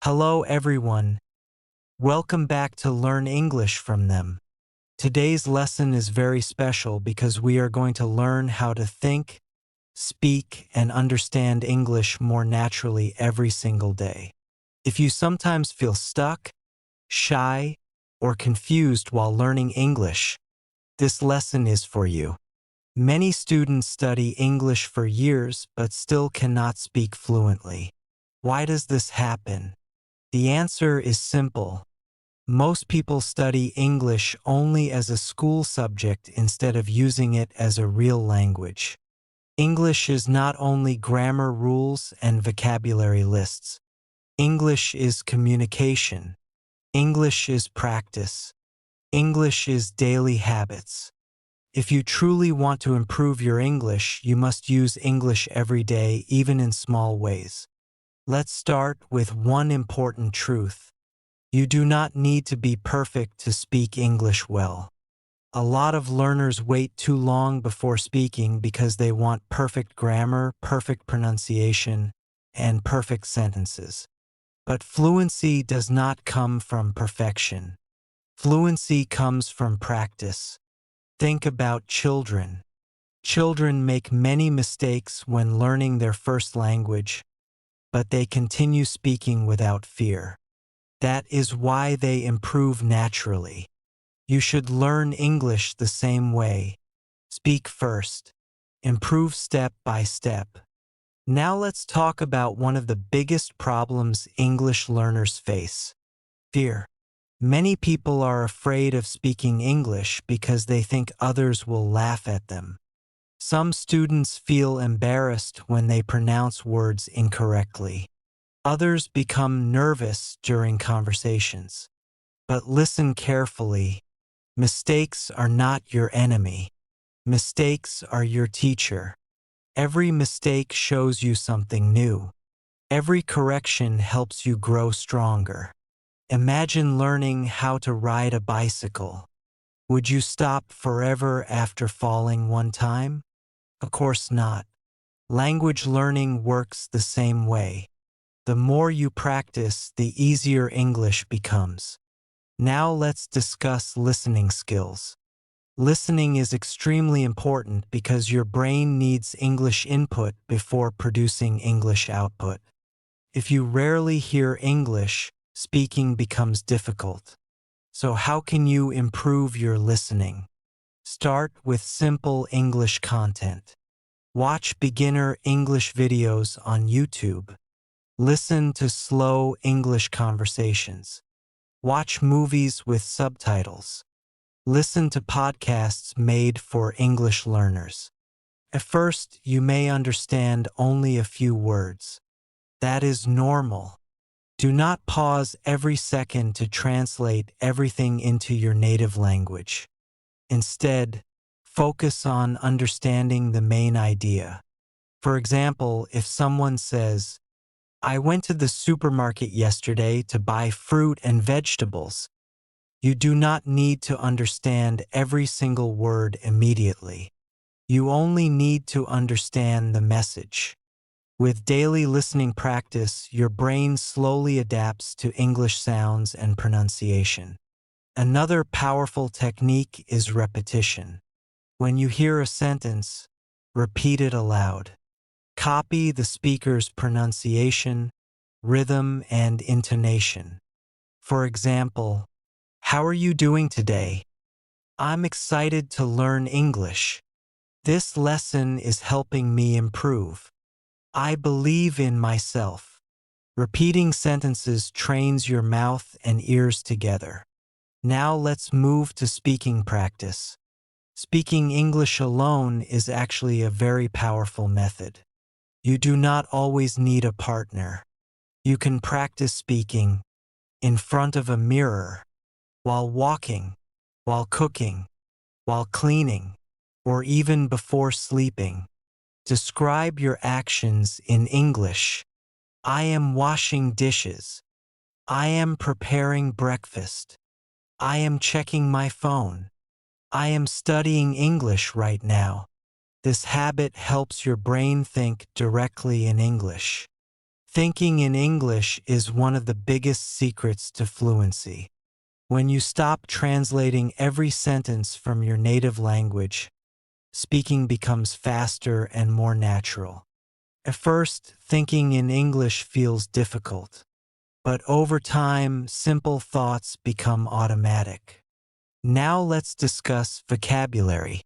Hello everyone. Welcome back to Learn English from them. Today's lesson is very special because we are going to learn how to think, speak, and understand English more naturally every single day. If you sometimes feel stuck, shy, or confused while learning English, this lesson is for you. Many students study English for years but still cannot speak fluently. Why does this happen? The answer is simple. Most people study English only as a school subject instead of using it as a real language. English is not only grammar rules and vocabulary lists. English is communication. English is practice. English is daily habits. If you truly want to improve your English, you must use English every day, even in small ways. Let's start with one important truth. You do not need to be perfect to speak English well. A lot of learners wait too long before speaking because they want perfect grammar, perfect pronunciation, and perfect sentences. But fluency does not come from perfection. Fluency comes from practice. Think about children. Children make many mistakes when learning their first language, but they continue speaking without fear. That is why they improve naturally. You should learn English the same way. Speak first. Improve step by step. Now let's talk about one of the biggest problems English learners face: fear. Many people are afraid of speaking English because they think others will laugh at them. Some students feel embarrassed when they pronounce words incorrectly. Others become nervous during conversations. But listen carefully. Mistakes are not your enemy. Mistakes are your teacher. Every mistake shows you something new. Every correction helps you grow stronger. Imagine learning how to ride a bicycle. Would you stop forever after falling one time? Of course not. Language learning works the same way. The more you practice, the easier English becomes. Now let's discuss listening skills. Listening is extremely important because your brain needs English input before producing English output. If you rarely hear English, speaking becomes difficult. So how can you improve your listening? Start with simple English content. Watch beginner English videos on YouTube. Listen to slow English conversations. Watch movies with subtitles. Listen to podcasts made for English learners. At first, you may understand only a few words. That is normal. Do not pause every second to translate everything into your native language. Instead, focus on understanding the main idea. For example, if someone says, "I went to the supermarket yesterday to buy fruit and vegetables," you do not need to understand every single word immediately. You only need to understand the message. With daily listening practice, your brain slowly adapts to English sounds and pronunciation. Another powerful technique is repetition. When you hear a sentence, repeat it aloud. Copy the speaker's pronunciation, rhythm, and intonation. For example, "How are you doing today? I'm excited to learn English. This lesson is helping me improve. I believe in myself." Repeating sentences trains your mouth and ears together. Now let's move to speaking practice. Speaking English alone is actually a very powerful method. You do not always need a partner. You can practice speaking in front of a mirror, while walking, while cooking, while cleaning, or even before sleeping. Describe your actions in English. "I am washing dishes. I am preparing breakfast. I am checking my phone. I am studying English right now." This habit helps your brain think directly in English. Thinking in English is one of the biggest secrets to fluency. When you stop translating every sentence from your native language, speaking becomes faster and more natural. At first, thinking in English feels difficult, but over time, simple thoughts become automatic. Now let's discuss vocabulary.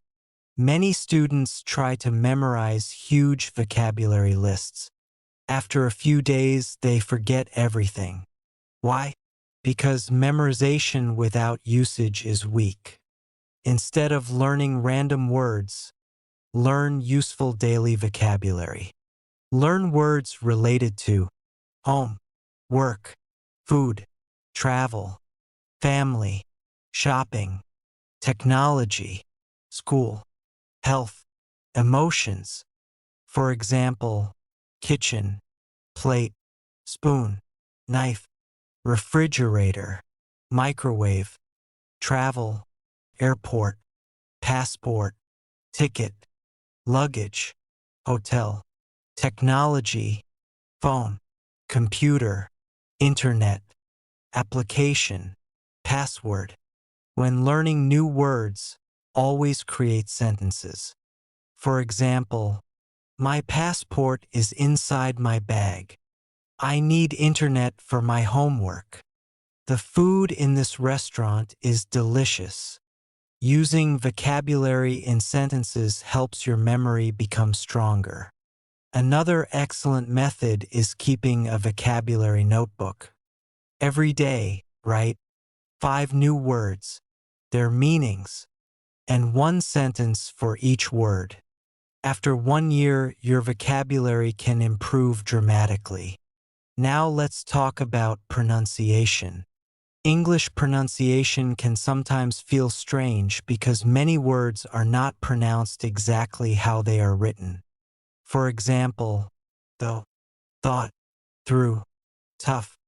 Many students try to memorize huge vocabulary lists. After a few days, they forget everything. Why? Because memorization without usage is weak. Instead of learning random words, learn useful daily vocabulary. Learn words related to home, work, food, travel, family, shopping, technology, school, health, emotions. For example, kitchen, plate, spoon, knife, refrigerator, microwave, travel, airport, passport, ticket, luggage, hotel, technology, phone, computer, internet, application, password. When learning new words, always create sentences. For example, my passport is inside my bag. I need internet for my homework. The food in this restaurant is delicious. Using vocabulary in sentences helps your memory become stronger. Another excellent method is keeping a vocabulary notebook. Every day, write 5 new words, their meanings, and 1 sentence for each word. After 1 year, your vocabulary can improve dramatically. Now let's talk about pronunciation. English pronunciation can sometimes feel strange because many words are not pronounced exactly how they are written. For example, though, thought, through, tough,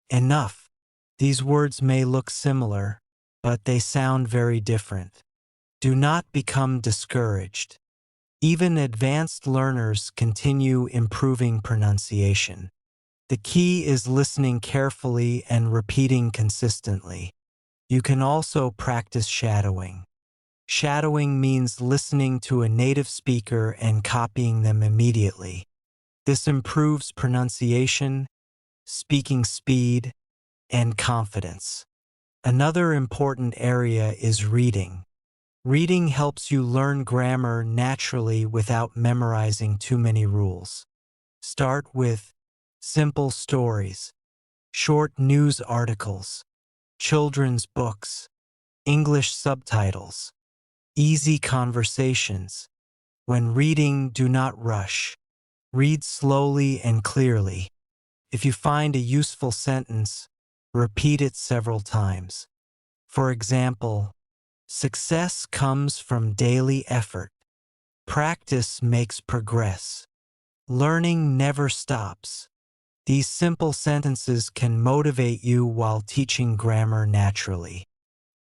enough. These words may look similar, but they sound very different. Do not become discouraged. Even advanced learners continue improving pronunciation. The key is listening carefully and repeating consistently. You can also practice shadowing. Shadowing means listening to a native speaker and copying them immediately. This improves pronunciation, speaking speed, and confidence. Another important area is reading. Reading helps you learn grammar naturally without memorizing too many rules. Start with simple stories, short news articles, children's books, English subtitles, easy conversations. When reading, do not rush. Read slowly and clearly. If you find a useful sentence, repeat it several times. For example, success comes from daily effort. Practice makes progress. Learning never stops. These simple sentences can motivate you while teaching grammar naturally.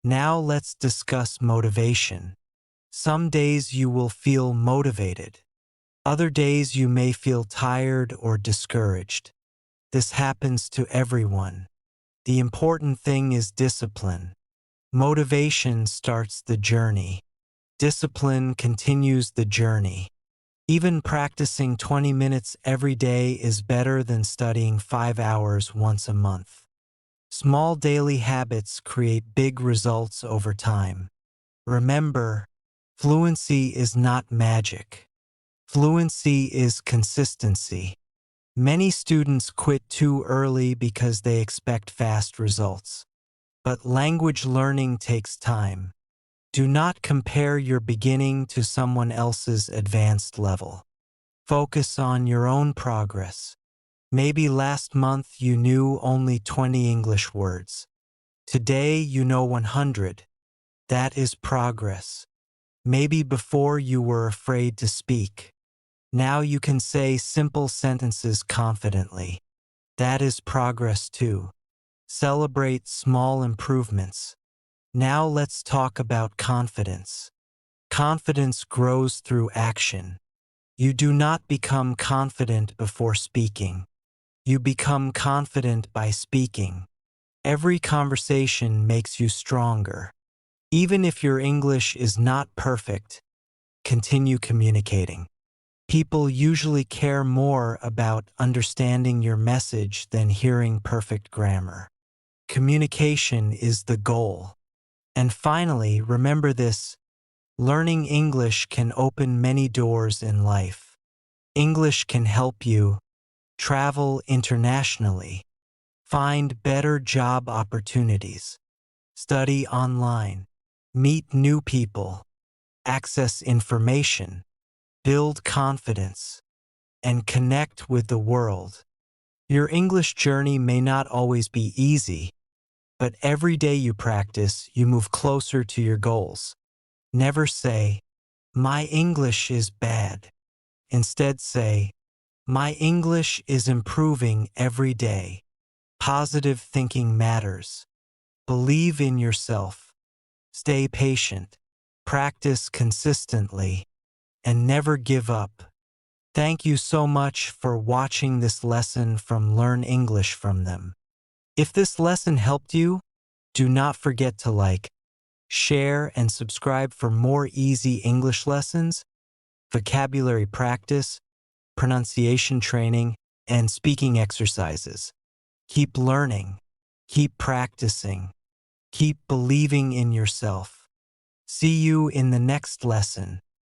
Now let's discuss motivation. Some days you will feel motivated. Other days you may feel tired or discouraged. This happens to everyone. The important thing is discipline. Motivation starts the journey. Discipline continues the journey. Even practicing 20 minutes every day is better than studying 5 hours once a month. Small daily habits create big results over time. Remember, fluency is not magic. Fluency is consistency. Many students quit too early because they expect fast results. But language learning takes time. Do not compare your beginning to someone else's advanced level. Focus on your own progress. Maybe last month you knew only 20 English words. Today you know 100. That is progress. Maybe before you were afraid to speak. Now you can say simple sentences confidently. That is progress too. Celebrate small improvements. Now let's talk about confidence. Confidence grows through action. You do not become confident before speaking. You become confident by speaking. Every conversation makes you stronger. Even if your English is not perfect, continue communicating. People usually care more about understanding your message than hearing perfect grammar. Communication is the goal. And finally, remember this: learning English can open many doors in life. English can help you travel internationally, find better job opportunities, study online, meet new people, access information, build confidence, and connect with the world. Your English journey may not always be easy, but every day you practice, you move closer to your goals. Never say, "My English is bad." Instead say, "My English is improving every day." Positive thinking matters. Believe in yourself. Stay patient. Practice consistently. And never give up. Thank you so much for watching this lesson from Learn English from Them. If this lesson helped you, do not forget to like, share, and subscribe for more easy English lessons, vocabulary practice, pronunciation training, and speaking exercises. Keep learning, keep practicing, keep believing in yourself. See you in the next lesson.